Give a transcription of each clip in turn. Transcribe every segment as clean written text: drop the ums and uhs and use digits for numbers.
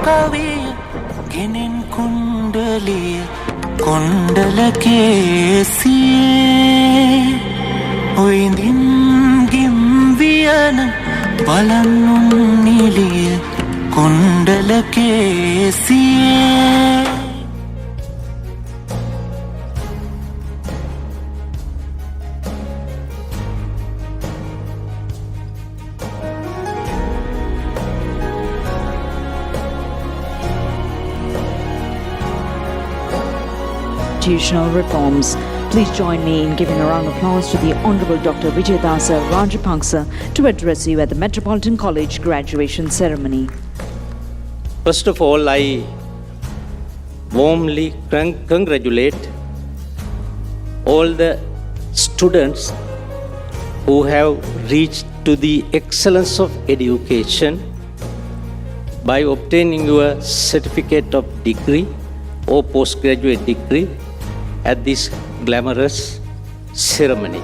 කවිය කෙනෙන් කුණ්ඩලිය කොණ්ඩල කේසියේ ඔයිඳින් ගිම්වියන බලන්නුන් නිලිය කොණ්ඩල කේසියේ Institutional reforms. Please join me in giving a round of applause to the Honorable Dr. Vijayadasa Rajapaksa to address you at the Metropolitan College graduation ceremony. First of all, I warmly congratulate all the students who have reached to the excellence of education by obtaining your certificate of degree or postgraduate degree at this glamorous ceremony.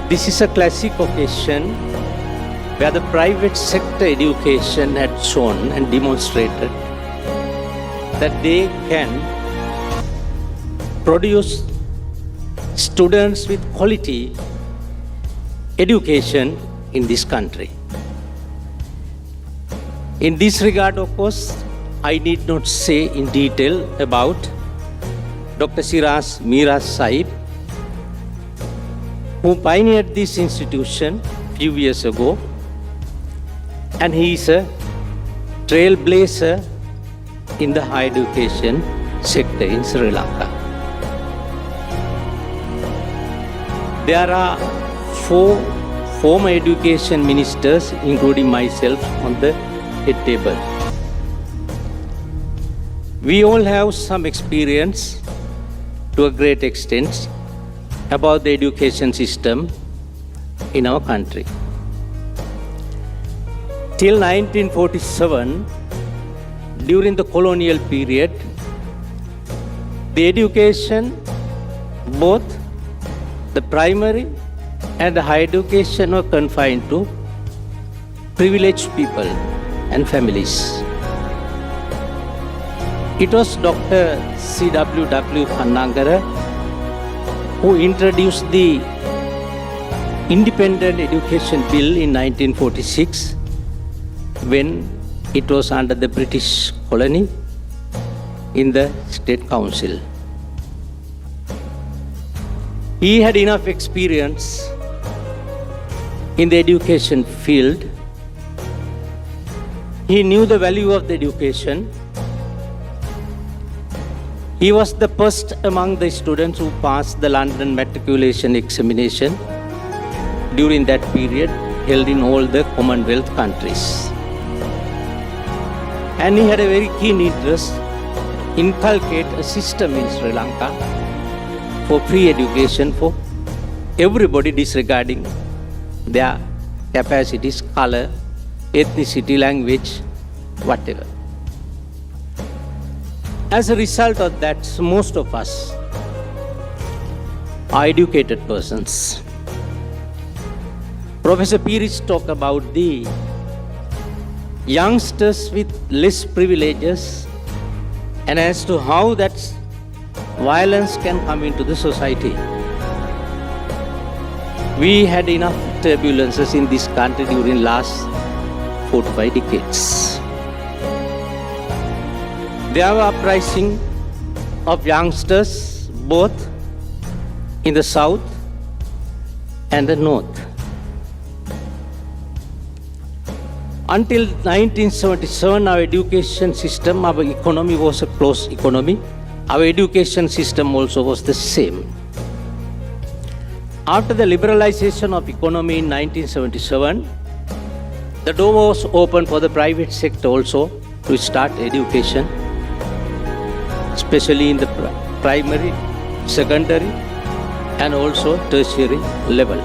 This is a classic occasion where the private sector education had shown and demonstrated that they can produce students with quality education in this country. In this regard, of course, I need not say in detail about Dr. Siras Miraz Sahib, who pioneered this institution a few years ago, and he is a trailblazer in the higher education sector in Sri Lanka. There are 4 former education ministers, including myself, on the head table. We all have some experience to a great extent about the education system in our country. Till 1947, during the colonial period, the education, both the primary and the higher education, were confined to privileged people and families. It was Dr. C.W.W. Kannangara who introduced the Independent Education Bill in 1946 when it was under the British colony in the State Council. He had enough experience in the education field. He knew the value of the education. He was the first among the students who passed the London matriculation examination during that period, held in all the Commonwealth countries. And he had a very keen interest to inculcate a system in Sri Lanka for free education for everybody, disregarding their capacities, color, ethnicity, language, whatever. As a result of that, most of us are educated persons. Professor Pires talked about the youngsters with less privileges and as to how that violence can come into the society. We had enough turbulences in this country during last 4 to 5 decades. There were uprising of youngsters both in the south and the north. Until 1977, our education system, our economy was a closed economy. Our education system also was the same. After the liberalization of economy in 1977, the door was open for the private sector also to start education, especially in the primary, secondary, and also tertiary level.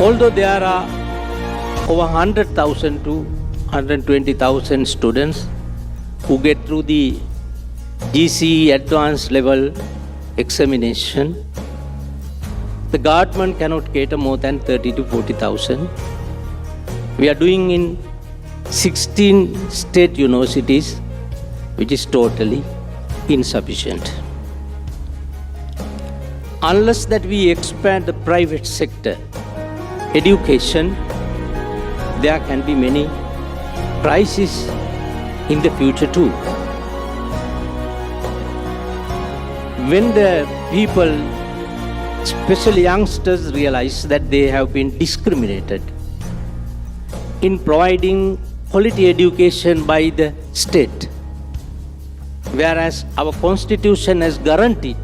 Although there are over 100,000 to 120,000 students who get through the GCE advanced level examination, the government cannot cater more than 30 to 40,000 we are doing in 16 state universities, which is totally insufficient. Unless that we expand the private sector education, there can be many crises in the future too. When the people, especially youngsters, realize that they have been discriminated in providing quality education by the state, whereas our constitution has guaranteed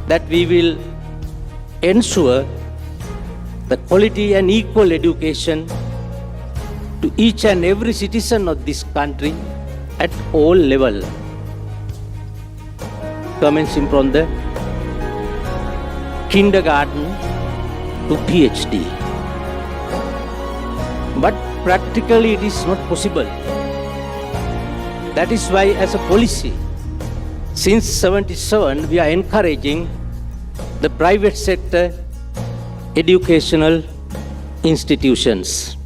that we will ensure the quality and equal education to each and every citizen of this country at all levels, commencing from the kindergarten to PhD. But practically it is not possible. That is why, as a policy, since 77 we are encouraging the private sector educational institutions.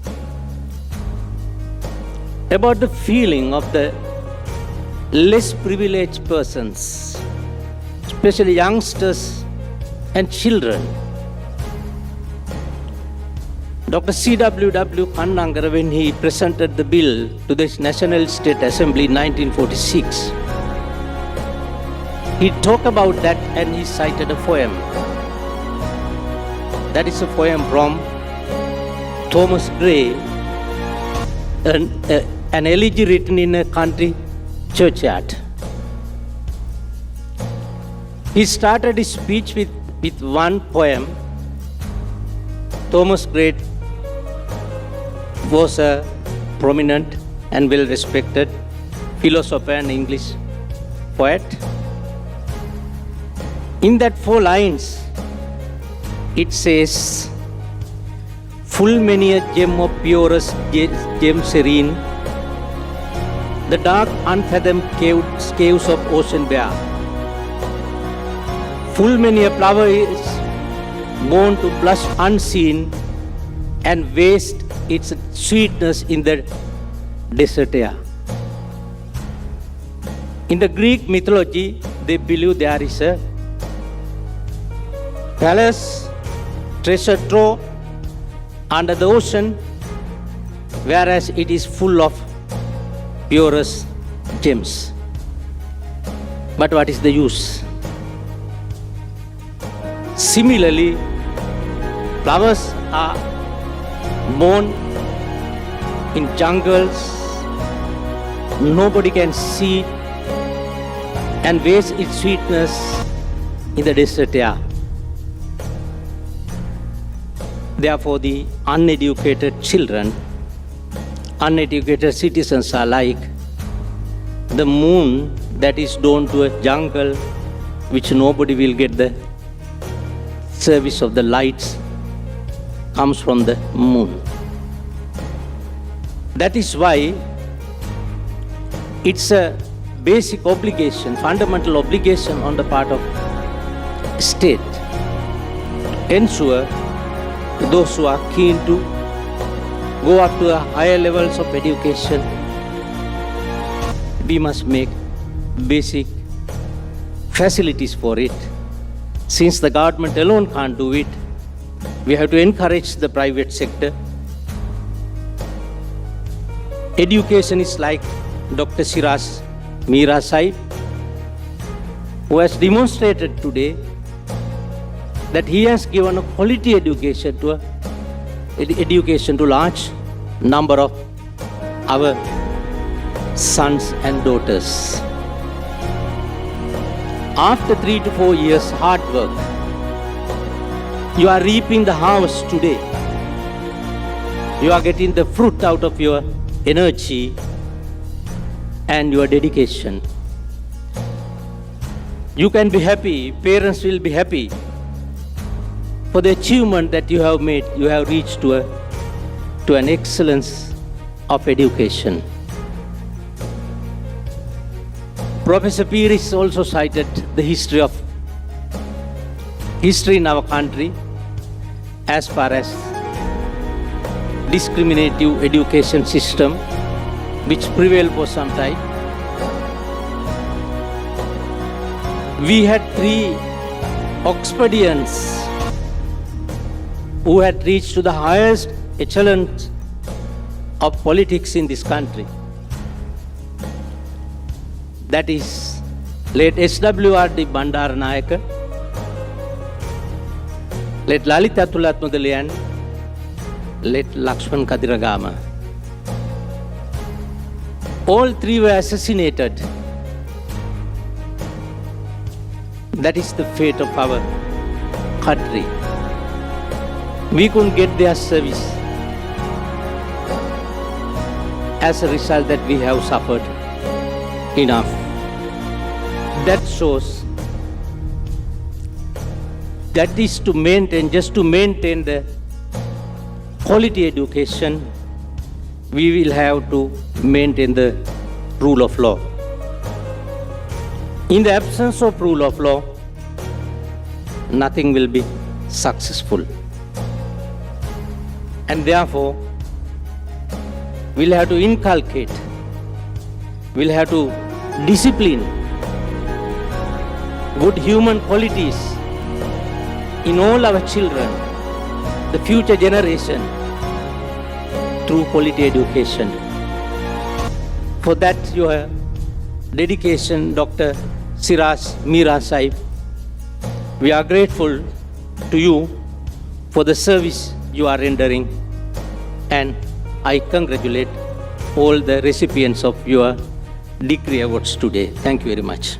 About the feeling of the less privileged persons, especially youngsters and children, Dr. C.W.W. Kannangara, when he presented the bill to the National State Assembly in 1946, he talked about that and he cited a poem. That is a poem from Thomas Gray, an elegy written in a country churchyard. He started his speech with one poem. Thomas Gray was a prominent and well-respected philosopher and English poet. In that 4 lines, it says, full many a gem of purest gem serene, the dark unfathomed caves of ocean bare. Full many a flower is born to blush unseen and waste its sweetness in the desert air. In the Greek mythology, they believe there is a palace, treasure trove under the ocean, whereas it is full of purest gems. But what is the use? Similarly, flowers are born in jungles, nobody can see it, and waste its sweetness in the desert air. Therefore, the uneducated children, uneducated citizens are like the moon that is drawn to a jungle which nobody will get the service of the lights comes from the moon. That is why it's a basic obligation, fundamental obligation on the part of state to ensure those who are keen to go up to higher levels of education, we must make basic facilities for it. Since the government alone can't do it, we have to encourage the private sector. Education is like Dr. Siraj Mira Sahib, who has demonstrated today that he has given a quality education to large number of our sons and daughters. After 3 to 4 years hard work, you are reaping the harvest today. You are getting the fruit out of your energy and your dedication. You can be happy, parents will be happy for the achievement that you have made. You have reached to an excellence of education. Professor Peiris also cited the history in our country as far as discriminative education system which prevailed for some time. We had 3 Oxfordians who had reached to the highest echelons of politics in this country. That is late S.W.R.D. Bandaranayaka, late Lalita Tulat Mudalian, late Lakshman Kadiragama. All 3 were assassinated. That is the fate of our country. We couldn't get their service. As a result, that we have suffered enough. That shows that is to maintain, just to maintain the quality education, we will have to maintain the rule of law. In the absence of rule of law, nothing will be successful. And therefore, we'll have to inculcate, we'll have to discipline good human qualities in all our children, the future generation, through quality education. For that, your dedication, Dr. Siraj Mira Sahib, we are grateful to you for the service you are rendering, and I congratulate all the recipients of your degree awards today. Thank you very much.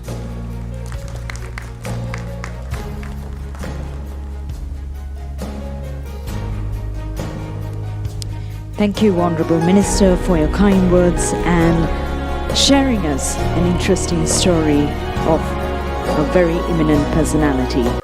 Thank you, Honourable Minister, for your kind words and sharing us an interesting story of a very eminent personality.